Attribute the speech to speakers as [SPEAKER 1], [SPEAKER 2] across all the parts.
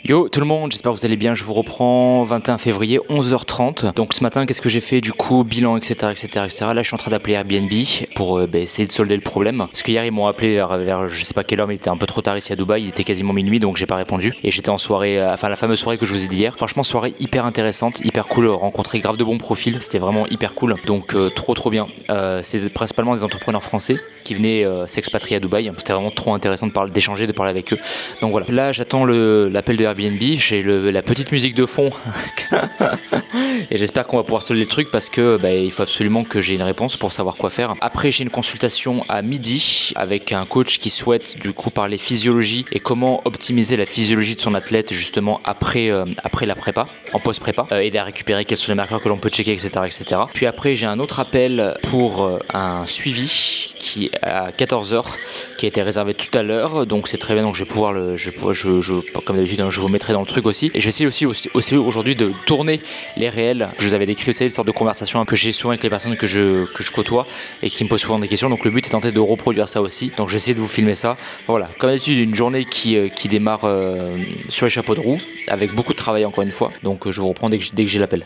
[SPEAKER 1] Yo tout le monde, j'espère que vous allez bien, je vous reprends 21 février 11h30. Donc ce matin qu'est-ce que j'ai fait du coup, bilan etc. Là je suis en train d'appeler Airbnb pour essayer de solder le problème. Parce qu'hier ils m'ont appelé vers je sais pas quelle heure, mais il était un peu trop tard ici à Dubaï, il était quasiment minuit donc j'ai pas répondu. Et j'étais en soirée, enfin la fameuse soirée que je vous ai dit hier. Franchement soirée hyper intéressante, hyper cool, rencontrer grave de bons profils, c'était vraiment hyper cool. Donc trop bien. C'est principalement des entrepreneurs français qui venaient s'expatrier à Dubaï. C'était vraiment trop intéressant d'échanger, de parler avec eux. Donc voilà, là j'attends l'appel de Airbnb, j'ai la petite musique de fond et j'espère qu'on va pouvoir solder le truc parce que il faut absolument que j'ai une réponse pour savoir quoi faire. Après j'ai une consultation à midi avec un coach qui souhaite du coup parler physiologie et comment optimiser la physiologie de son athlète justement après la prépa, en post-prépa, aider à récupérer quels sont les marqueurs que l'on peut checker, etc. Puis après j'ai un autre appel pour un suivi qui est à 14h qui a été réservé tout à l'heure, donc c'est très bien, donc je vais pouvoir comme d'habitude je vous mettrai dans le truc aussi, et je vais essayer aussi aujourd'hui de tourner les réels que je vous avais décrits, vous savez, une sorte de conversation que j'ai souvent avec les personnes que je côtoie et qui me posent souvent des questions, donc le but est tenter de reproduire ça aussi, donc je vais essayer de vous filmer ça. Voilà, comme d'habitude une journée qui démarre sur les chapeaux de roue avec beaucoup de travail encore une fois, donc je vous reprends dès que j'ai l'appel.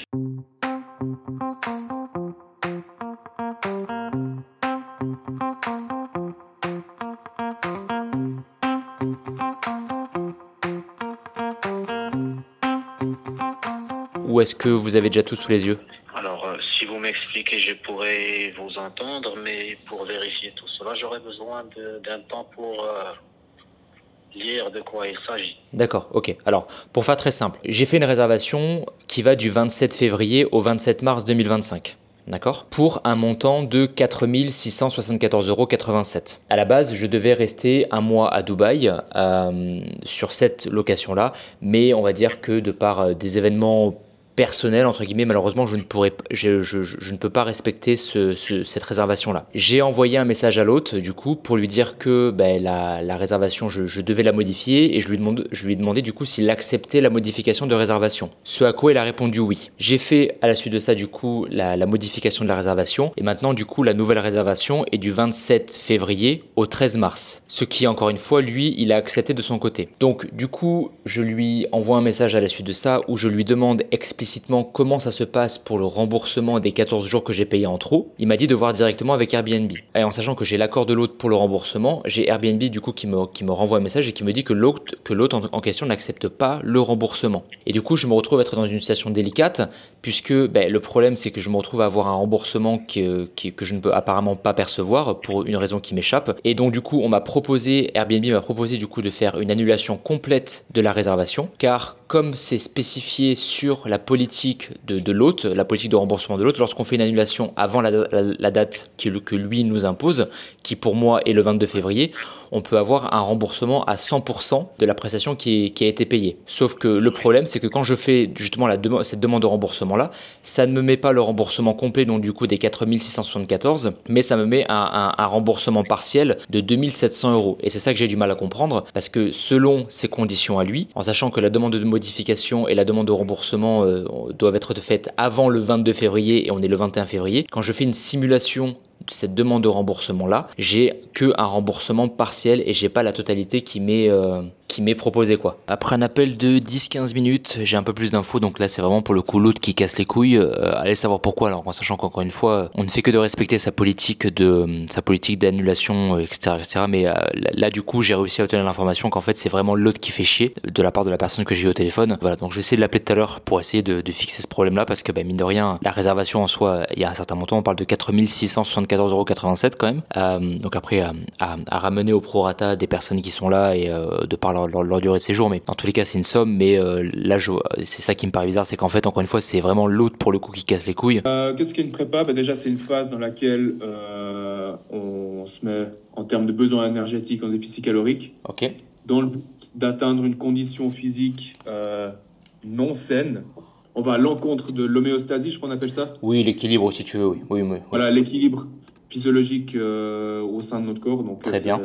[SPEAKER 1] Ou est-ce que vous avez déjà tout sous les yeux?
[SPEAKER 2] Alors, si vous m'expliquez, je pourrais vous entendre, mais pour vérifier tout cela, j'aurais besoin d'un temps pour lire de quoi il s'agit.
[SPEAKER 1] D'accord, ok. Alors, pour faire très simple, j'ai fait une réservation qui va du 27 février au 27 mars 2025. D'accord? Pour un montant de 4 674,87 €. À la base, je devais rester un mois à Dubaï sur cette location-là, mais on va dire que de par des événements personnel entre guillemets, malheureusement je ne peux pas respecter cette réservation là. J'ai envoyé un message à l'hôte du coup pour lui dire que la réservation je devais la modifier, et je lui ai demandé du coup s'il acceptait la modification de réservation, ce à quoi il a répondu oui. J'ai fait à la suite de ça du coup la modification de la réservation, et maintenant du coup la nouvelle réservation est du 27 février au 13 mars, ce qui encore une fois lui il a accepté de son côté. Donc du coup je lui envoie un message à la suite de ça où je lui demande explicitement comment ça se passe pour le remboursement des 14 jours que j'ai payé en trop. Il m'a dit de voir directement avec Airbnb. Et en sachant que j'ai l'accord de l'hôte pour le remboursement, j'ai Airbnb du coup qui me renvoie un message et qui me dit que l'hôte en question n'accepte pas le remboursement. Et du coup, je me retrouve à être dans une situation délicate puisque le problème c'est que je me retrouve à avoir un remboursement que je ne peux apparemment pas percevoir pour une raison qui m'échappe. Et donc du coup, Airbnb m'a proposé du coup de faire une annulation complète de la réservation, car comme c'est spécifié sur la politique de l'hôte, la politique de remboursement de l'hôte, lorsqu'on fait une annulation avant la date que lui nous impose, qui pour moi est le 22 février, on peut avoir un remboursement à 100% de la prestation qui a été payée. Sauf que le problème, c'est que quand je fais justement cette demande de remboursement-là, ça ne me met pas le remboursement complet, donc du coup des 4 674, mais ça me met un remboursement partiel de 2 700 €. Et c'est ça que j'ai du mal à comprendre, parce que selon ses conditions à lui, en sachant que la demande de modification et la demande de remboursement doivent être faites avant le 22 février et on est le 21 février, quand je fais une simulation de cette demande de remboursement là, j'ai que un remboursement partiel et j'ai pas la totalité qui m'est proposé quoi. Après un appel de 10-15 minutes, j'ai un peu plus d'infos, donc là c'est vraiment pour le coup l'autre qui casse les couilles. Allez savoir pourquoi, alors en sachant qu'encore une fois on ne fait que de respecter sa politique d'annulation, etc. Mais là du coup j'ai réussi à obtenir l'information qu'en fait c'est vraiment l'autre qui fait chier de la part de la personne que j'ai eu au téléphone. Voilà, donc je vais essayer de l'appeler tout à l'heure pour essayer de fixer ce problème là, parce que mine de rien la réservation en soi, il y a un certain montant, on parle de 4 674,87 € quand même. Donc après à ramener au prorata des personnes qui sont là et de par leur durée de séjour, mais dans tous les cas c'est une somme, mais là c'est ça qui me paraît bizarre, c'est qu'en fait encore une fois c'est vraiment l'autre pour le coup qui casse les couilles.
[SPEAKER 3] Qu'est-ce qu'est une prépa? Déjà c'est une phase dans laquelle on se met en termes de besoins énergétiques en déficit calorique,
[SPEAKER 1] Ok.
[SPEAKER 3] dans le but d'atteindre une condition physique non saine. On va à l'encontre de l'homéostasie, je crois qu'on appelle ça.
[SPEAKER 1] Oui, l'équilibre si tu veux, oui.
[SPEAKER 3] Voilà, l'équilibre physiologique au sein de notre corps. Donc,
[SPEAKER 1] Très bien.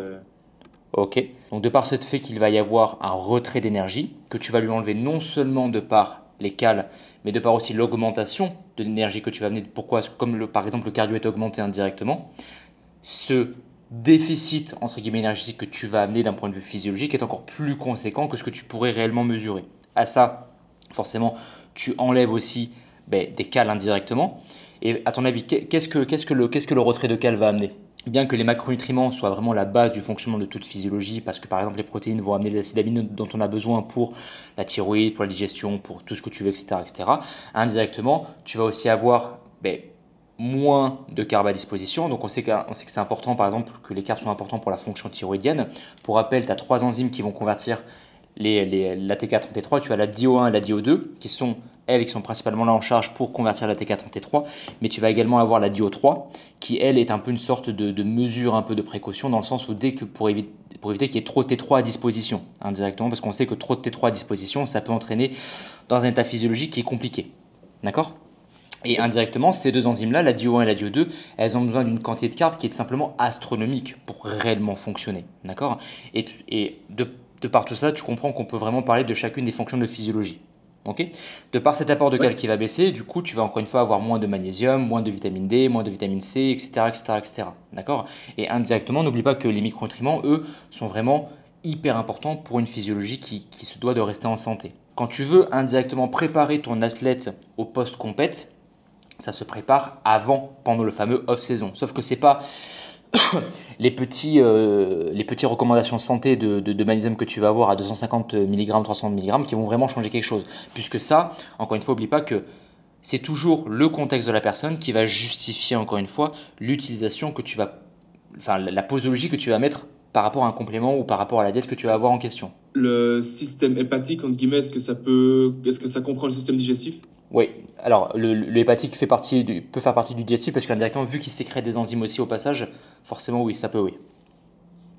[SPEAKER 1] Ok. Donc de par ce fait qu'il va y avoir un retrait d'énergie, que tu vas lui enlever non seulement de par les cales, mais de par aussi l'augmentation de l'énergie que tu vas amener. Pourquoi? Comme par exemple le cardio est augmenté indirectement, ce déficit entre guillemets énergétique que tu vas amener d'un point de vue physiologique est encore plus conséquent que ce que tu pourrais réellement mesurer. à ça, forcément, tu enlèves aussi des cales indirectement. Et à ton avis, qu'est-ce que le retrait de cales va amener? Bien que les macronutriments soient vraiment la base du fonctionnement de toute physiologie, parce que par exemple les protéines vont amener les acides aminés dont on a besoin pour la thyroïde, pour la digestion, pour tout ce que tu veux, etc., etc. Indirectement, tu vas aussi avoir moins de carbs à disposition. Donc on sait que c'est important, par exemple, que les carbs sont importants pour la fonction thyroïdienne. Pour rappel, tu as 3 enzymes qui vont convertir la T4 en T3. Tu as la DO1 et la DO2 qui sont principalement là en charge pour convertir la T4 en T3, mais tu vas également avoir la DO3 qui, elle, est un peu une sorte de mesure, un peu de précaution, dans le sens où pour éviter qu'il y ait trop de T3 à disposition, indirectement, parce qu'on sait que trop de T3 à disposition, ça peut entraîner dans un état physiologique qui est compliqué. D'accord ? Et indirectement, ces deux enzymes-là, la DO1 et la DO2, elles ont besoin d'une quantité de carbs qui est simplement astronomique pour réellement fonctionner. D'accord ? Et de par tout ça, tu comprends qu'on peut vraiment parler de chacune des fonctions de physiologie. Okay. De par cet apport de cales qui va baisser, du coup, tu vas encore une fois avoir moins de magnésium, moins de vitamine D, moins de vitamine C, etc. etc. D'accord ? Et indirectement, n'oublie pas que les micronutriments, eux, sont vraiment hyper importants pour une physiologie qui se doit de rester en santé. Quand tu veux indirectement préparer ton athlète au post-compète, ça se prépare pendant le fameux off-saison. Sauf que ce n'est pas les petites recommandations santé de magnésium que tu vas avoir à 250 mg, 300 mg qui vont vraiment changer quelque chose. Puisque ça, encore une fois, n'oublie pas que c'est toujours le contexte de la personne qui va justifier, encore une fois, l'utilisation la posologie que tu vas mettre par rapport à un complément ou par rapport à la diète que tu vas avoir en question.
[SPEAKER 3] Le système hépatique, entre guillemets, est-ce que ça comprend le système digestif?
[SPEAKER 1] Oui, alors le hépatique peut faire partie du digestif parce qu'indirectement, vu qu'il sécrète des enzymes aussi au passage, forcément oui, ça peut oui.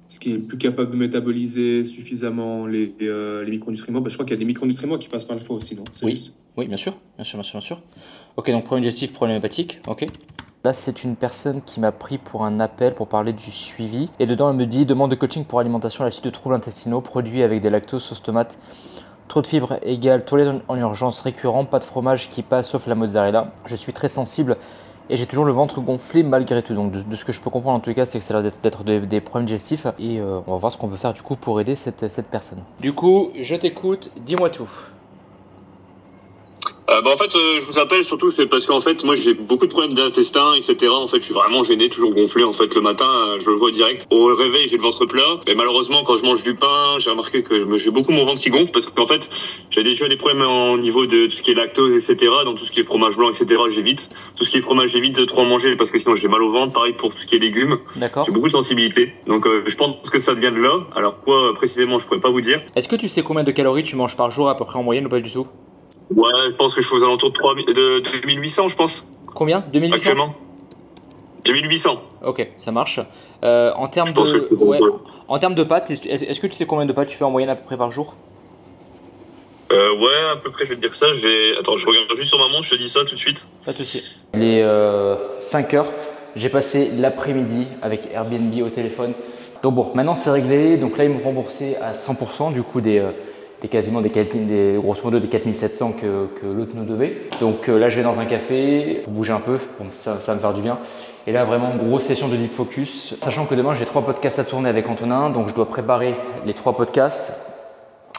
[SPEAKER 3] Ce qui est plus capable de métaboliser suffisamment les micronutriments. Je crois qu'il y a des micronutriments qui passent par le foie aussi, non?
[SPEAKER 1] Oui, bien sûr. Ok, donc problème digestif, problème hépatique, ok. Là, c'est une personne qui m'a pris pour un appel pour parler du suivi. Et dedans, elle me dit « Demande de coaching pour alimentation à la suite de troubles intestinaux, produits avec des lactoses, sauce tomate. Trop de fibres égale toilette en urgence récurrent, pas de fromage qui passe sauf la mozzarella. Je suis très sensible et j'ai toujours le ventre gonflé malgré tout. » Donc de ce que je peux comprendre en tous les cas, c'est que ça a l'air d'être des problèmes digestifs. Et on va voir ce qu'on peut faire du coup pour aider cette personne. Du coup, je t'écoute, dis-moi tout.
[SPEAKER 4] En fait, je vous appelle surtout c'est parce qu'en fait, moi, j'ai beaucoup de problèmes d'intestin, etc. En fait, je suis vraiment gêné, toujours gonflé. En fait, le matin, je le vois direct. Au réveil, j'ai le ventre plat. Et malheureusement, quand je mange du pain, j'ai remarqué que j'ai beaucoup mon ventre qui gonfle parce qu'en fait, j'ai déjà des problèmes au niveau de tout ce qui est lactose, etc. Donc, tout ce qui est fromage blanc, etc. J'évite. Tout ce qui est fromage, j'évite de trop en manger parce que sinon, j'ai mal au ventre. Pareil pour tout ce qui est légumes.
[SPEAKER 1] D'accord.
[SPEAKER 4] J'ai beaucoup de sensibilité. Donc, je pense que ça vient de là. Alors, quoi précisément, je pourrais pas vous dire.
[SPEAKER 1] Est-ce que tu sais combien de calories tu manges par jour à peu près en moyenne ou pas du tout?
[SPEAKER 4] Ouais, je pense que je suis aux alentours de 2800, je pense.
[SPEAKER 1] Combien? 2800?
[SPEAKER 4] Actuellement 2800.
[SPEAKER 1] Ok, ça marche. En termes de pâtes, est-ce que tu sais combien de pâtes tu fais en moyenne à peu près par jour?
[SPEAKER 4] Ouais, à peu près, je vais te dire ça. Attends, je regarde juste sur ma montre, je te dis ça tout de suite.
[SPEAKER 1] Pas de souci. Il est 5 heures. J'ai passé l'après-midi avec Airbnb au téléphone. Donc bon, maintenant c'est réglé. Donc là, ils m'ont remboursé à 100% du coup grosso modo des 4700 que l'autre nous devait. Donc là, je vais dans un café pour bouger un peu, ça va me faire du bien. Et là, vraiment, grosse session de deep focus. Sachant que demain, j'ai 3 podcasts à tourner avec Antonin, donc je dois préparer les 3 podcasts.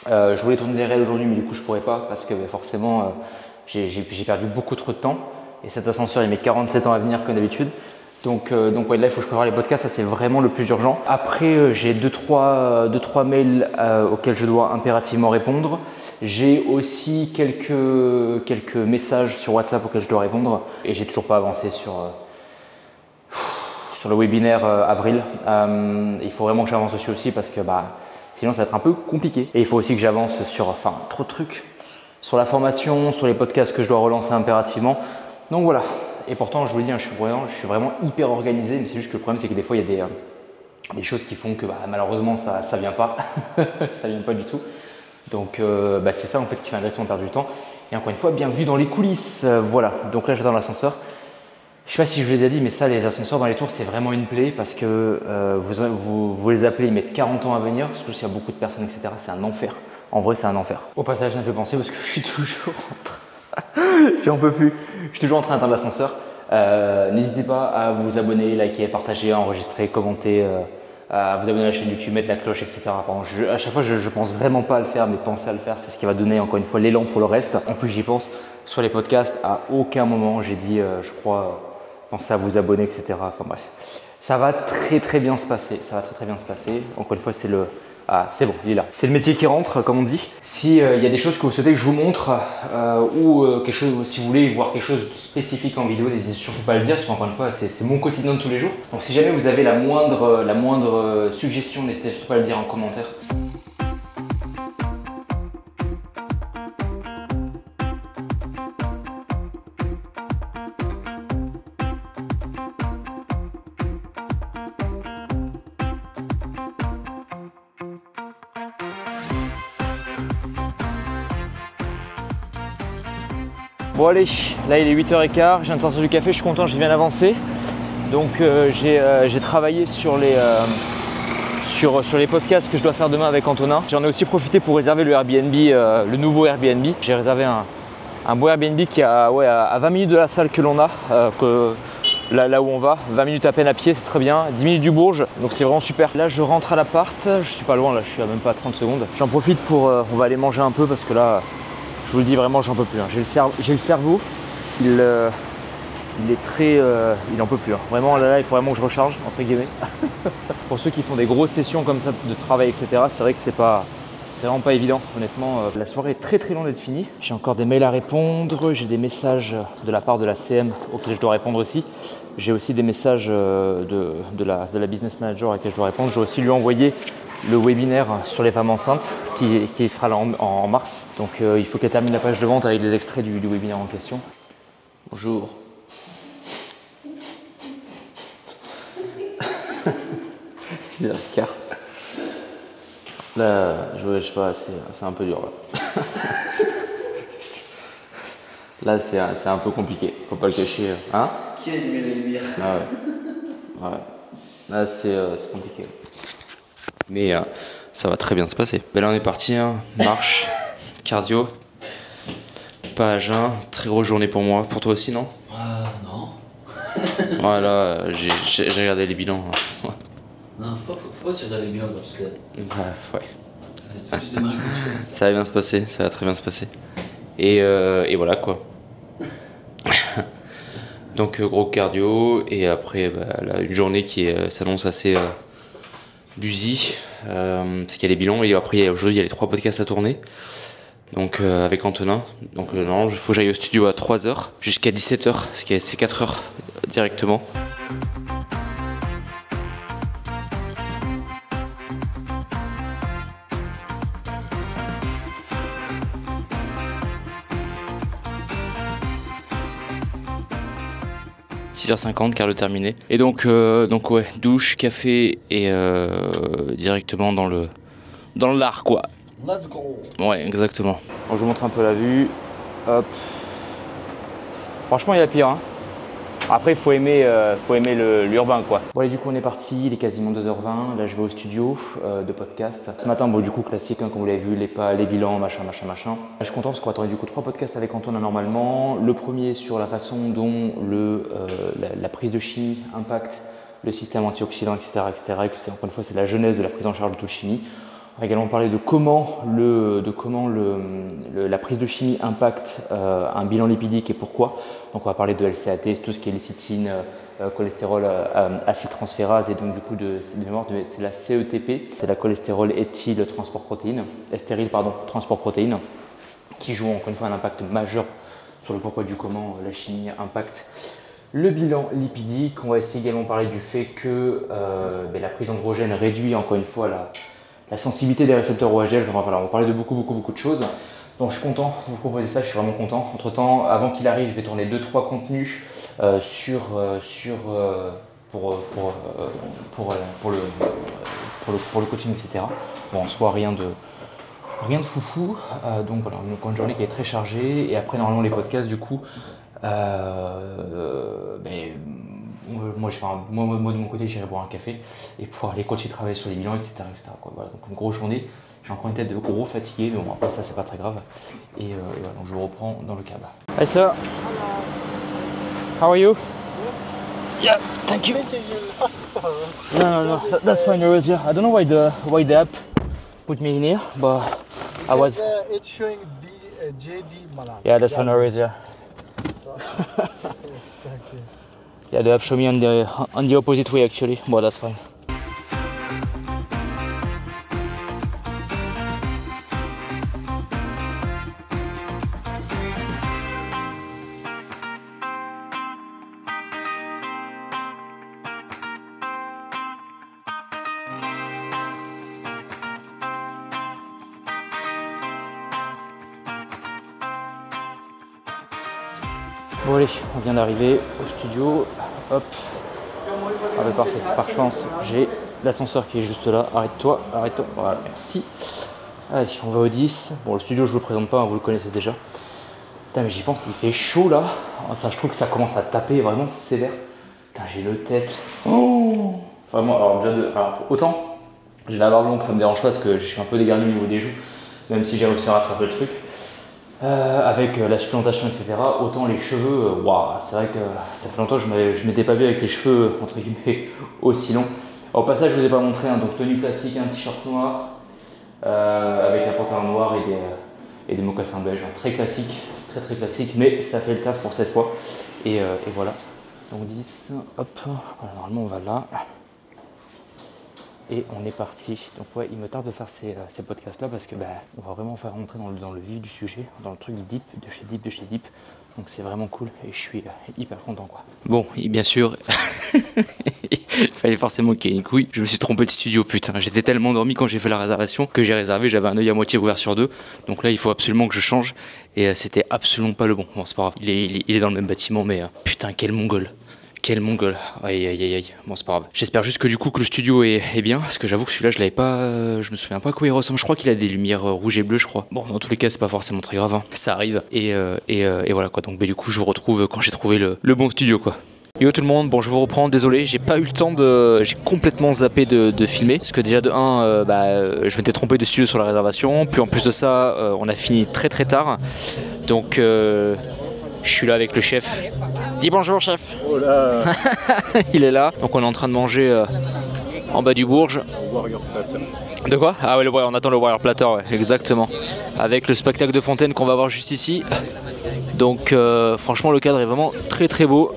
[SPEAKER 1] Je voulais tourner les réels aujourd'hui, mais du coup, je ne pourrais pas parce que forcément, j'ai perdu beaucoup trop de temps. Et cet ascenseur, il met 47 ans à venir comme d'habitude. Donc ouais, là, il faut que je prépare les podcasts, ça c'est vraiment le plus urgent. Après, j'ai 2-3 mails auxquels je dois impérativement répondre. J'ai aussi quelques messages sur WhatsApp auxquels je dois répondre. Et j'ai toujours pas avancé sur le webinaire avril. Il faut vraiment que j'avance dessus aussi parce que sinon ça va être un peu compliqué. Et il faut aussi que j'avance sur trop de trucs. Sur la formation, sur les podcasts que je dois relancer impérativement. Donc voilà. Et pourtant, je vous le dis, je suis vraiment hyper organisé, mais c'est juste que le problème, c'est que des fois, il y a des choses qui font que malheureusement, ça ne vient pas. Ça ne vient pas du tout. Donc, c'est ça en fait qui fait indirectement perdre du temps. Et encore une fois, bienvenue dans les coulisses. Voilà, donc là, j'attends l'ascenseur. Je ne sais pas si je vous l'ai déjà dit, mais ça, les ascenseurs dans les tours, c'est vraiment une plaie parce que vous les appelez, ils mettent 40 ans à venir, surtout s'il y a beaucoup de personnes, etc. C'est un enfer. En vrai, c'est un enfer. Au passage, ça me fait penser parce que je suis toujours en train. J'en peux plus. Je suis toujours en train d'attendre l'ascenseur. N'hésitez pas à vous abonner, liker, partager, enregistrer, commenter à vous abonner à la chaîne YouTube, mettre la cloche, etc. Pardon, à chaque fois, je pense vraiment pas à le faire, mais pensez à le faire, c'est ce qui va donner encore une fois l'élan pour le reste. En plus, j'y pense sur les podcasts, à aucun moment j'ai dit, je crois, pensez à vous abonner, etc. Enfin bref, ça va très bien se passer. Ça va très bien se passer. Encore une fois, c'est le… Ah, c'est bon, il est là. C'est le métier qui rentre, comme on dit. Si y a des choses que vous souhaitez que je vous montre ou quelque chose, si vous voulez voir quelque chose de spécifique en vidéo, n'hésitez surtout pas à le dire, parce qu'encore une fois, c'est mon quotidien de tous les jours. Donc si jamais vous avez la moindre suggestion, n'hésitez surtout pas à le dire en commentaire. Bon allez, là il est 8h15, je viens de sortir du café, je suis content, j'ai bien avancé. Donc j'ai travaillé sur les podcasts que je dois faire demain avec Antonin. J'en ai aussi profité pour réserver le Airbnb, le nouveau Airbnb. J'ai réservé un beau Airbnb qui est à 20 minutes de la salle que l'on a, là où on va. 20 minutes à peine à pied, c'est très bien. 10 minutes du Bourges, donc c'est vraiment super. Là je rentre à l'appart, je suis pas loin, là je suis même pas à 30 secondes. J'en profite pour, on va aller manger un peu parce que là, je vous le dis vraiment, j'en peux plus. Hein. J'ai le cerveau, il est très, il en peut plus. Hein. Vraiment là, il faut vraiment que je recharge entre guillemets. Pour ceux qui font des grosses sessions comme ça de travail, etc. C'est vrai que c'est vraiment pas évident, honnêtement. La soirée est très loin d'être finie. J'ai encore des mails à répondre, j'ai des messages de la part de la CM auxquels je dois répondre aussi. J'ai aussi des messages de la business manager à laquelle je dois répondre. Je dois aussi lui envoyer le webinaire sur les femmes enceintes qui sera là en mars. Donc il faut qu'elle termine la page de vente avec les extraits du webinaire en question. Bonjour. C'est Ricard. Là, je sais pas, c'est un peu dur là. Là, c'est un peu compliqué, faut pas le cacher. Hein?
[SPEAKER 5] Qui a allumé la lumière?
[SPEAKER 1] Ah ouais. Là, c'est compliqué. Mais ça va très bien se passer. Ben là, on est parti, hein. Marche, cardio, pas à jeun. Très grosse journée pour moi. Pour toi aussi, non?
[SPEAKER 5] Non.
[SPEAKER 1] Voilà, j'ai regardé les bilans.
[SPEAKER 5] Non, pourquoi tu regardes les bilans quand tu te lèves?
[SPEAKER 1] Bah, ouais.
[SPEAKER 5] C'est plus de mal que tu fais.
[SPEAKER 1] Ça va bien se passer, ça va très bien se passer. Et voilà quoi. Donc gros cardio et après là, une journée qui s'annonce assez busy parce qu'il y a les bilans et après aujourd'hui il y a les 3 podcasts à tourner. Donc avec Antonin. Donc non, il faut que j'aille au studio à 3h jusqu'à 17h, parce que c'est 4h directement. – 6h50, cardio terminé. Et donc ouais, douche, café et directement dans le lard quoi.
[SPEAKER 5] Let's go.
[SPEAKER 1] Ouais, exactement. Bon, je vous montre un peu la vue. Hop. Franchement, il y a pire. Hein. Après, il faut aimer l'urbain quoi. Bon, allez, du coup, on est parti. Il est quasiment 2h20. Là, je vais au studio de podcast. Ce matin, bon, du coup, classique, hein, comme vous l'avez vu, les bilans, machin. Je suis content parce qu'on va attendre du coup 3 podcasts avec Antonin normalement. Le premier sur la façon dont la prise de chimie impacte le système antioxydant, etc. Et que c'est, encore une fois, c'est la genèse de la prise en charge d'autochimie. On va également parler de comment la prise de chimie impacte un bilan lipidique et pourquoi. Donc on va parler de LCAT, c'est tout ce qui est lécithine, cholestérol, acyltransférase et donc du coup c'est la CETP, c'est la cholestérol éthyle transport protéine, stérile pardon, transport protéine, qui joue encore une fois un impact majeur sur le pourquoi du comment la chimie impacte le bilan lipidique. On va essayer également parler du fait que la prise androgène réduit encore une fois la sensibilité des récepteurs au HDL. Enfin voilà, on va parler de beaucoup de choses. Donc je suis content de vous proposer ça, je suis vraiment content. Entre temps, avant qu'il arrive, je vais tourner 2-3 contenus pour le coaching, etc. Bon, en soi, rien de foufou. Donc voilà, une journée qui est très chargée. Et après, normalement, les podcasts, du coup, moi de mon côté, j'irai boire un café et pouvoir aller continuer de travailler sur les bilans, etc. quoi. Voilà, donc une grosse journée. J'ai encore une tête de gros fatigué, mais bon, après ça, c'est pas très grave. Et voilà, donc je vous reprends dans le cab. Hi sir. How are you? Yeah, thank you. No, that's fine, Eurasia. I don't know why the app put me in here, but I was.
[SPEAKER 6] It's showing JD Malan.
[SPEAKER 1] Yeah, that's fine, Eurasia.
[SPEAKER 6] Exactly.
[SPEAKER 1] Yeah, the app showed me on the opposite way actually, but that's fine. Bon allez, on vient d'arriver au studio, hop, ah bah parfait, par chance j'ai l'ascenseur qui est juste là, arrête-toi, voilà, merci. Allez, on va au 10, bon le studio je vous le présente pas, hein, vous le connaissez déjà. Putain mais j'y pense, il fait chaud là, enfin je trouve que ça commence à taper vraiment sévère. Putain j'ai le tête, oh vraiment, alors déjà alors autant j'ai la barbe longue, ça me dérange pas parce que je suis un peu dégarni au niveau des joues, même si j'ai réussi à rattraper le truc. Avec la supplémentation etc, autant les cheveux, waouh, c'est vrai que ça fait longtemps que je m'étais pas vu avec les cheveux entre guillemets aussi longs. Au passage je vous ai pas montré, hein, donc tenue classique, un t-shirt noir avec un pantalon noir et des mocassins beiges, hein. Très classique, très classique, mais ça fait le taf pour cette fois et voilà, donc 10, hop, voilà, normalement on va là. Et on est parti. Donc ouais, il me tarde de faire ces podcasts là parce que on va vraiment faire rentrer dans le vif du sujet, dans le truc deep, de chez deep. Donc c'est vraiment cool et je suis hyper content quoi. Bon, et bien sûr, il fallait forcément qu'il y ait une couille. Je me suis trompé de studio, putain. J'étais tellement endormi quand j'ai fait la réservation que j'ai réservé, j'avais un œil à moitié ouvert sur deux. Donc là, il faut absolument que je change et c'était absolument pas le bon. Bon, c'est pas grave, il est dans le même bâtiment, mais putain, quel mongol. Quel mongol, aïe, bon c'est pas grave. J'espère juste que du coup que le studio est bien, parce que j'avoue que celui-là je l'avais pas, je me souviens pas à quoi il ressemble, je crois qu'il a des lumières rouges et bleues je crois. Bon dans tous les cas c'est pas forcément très grave, hein. Ça arrive, et voilà quoi, donc du coup je vous retrouve quand j'ai trouvé le bon studio quoi. Yo tout le monde, bon je vous reprends, désolé, j'ai pas eu le temps j'ai complètement zappé de filmer, parce que déjà de 1, je m'étais trompé de studio sur la réservation, puis en plus de ça, on a fini très tard, donc je suis là avec le chef. Dis bonjour chef.
[SPEAKER 6] Oh là.
[SPEAKER 1] Il est là, donc on est en train de manger en bas du Bourges.
[SPEAKER 6] Warrior Platter.
[SPEAKER 1] De quoi? Ah ouais, on attend le Warrior Platter, ouais, exactement. Avec le spectacle de fontaine qu'on va voir juste ici. Donc franchement le cadre est vraiment très beau.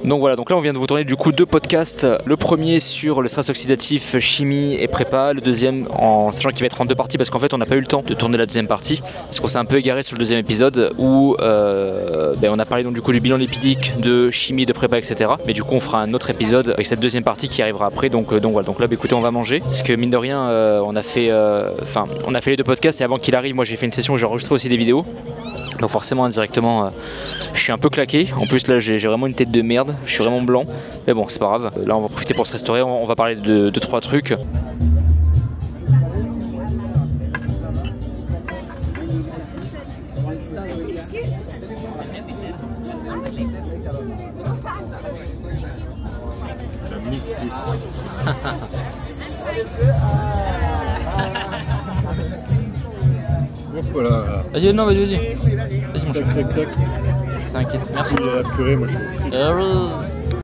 [SPEAKER 1] Donc voilà, donc là on vient de vous tourner du coup 2 podcasts. Le premier sur le stress oxydatif, chimie et prépa. Le deuxième en sachant qu'il va être en 2 parties parce qu'en fait on n'a pas eu le temps de tourner la deuxième partie. Parce qu'on s'est un peu égaré sur le deuxième épisode où on a parlé donc du coup du bilan lipidique, de chimie, de prépa, etc. Mais du coup on fera un autre épisode avec cette deuxième partie qui arrivera après. Donc voilà, donc là écoutez on va manger. Parce que mine de rien on a fait les 2 podcasts et avant qu'il arrive moi j'ai fait une session où j'ai enregistré aussi des vidéos. Donc forcément indirectement je suis un peu claqué, en plus là j'ai vraiment une tête de merde, je suis vraiment blanc, mais bon c'est pas grave, là on va profiter pour se restaurer, on va parler de 3 trucs.
[SPEAKER 6] Voilà.
[SPEAKER 1] Vas-y, non, vas-y mon chef.
[SPEAKER 6] Tac.
[SPEAKER 1] T'inquiète, merci.
[SPEAKER 6] La purée, moi je suis.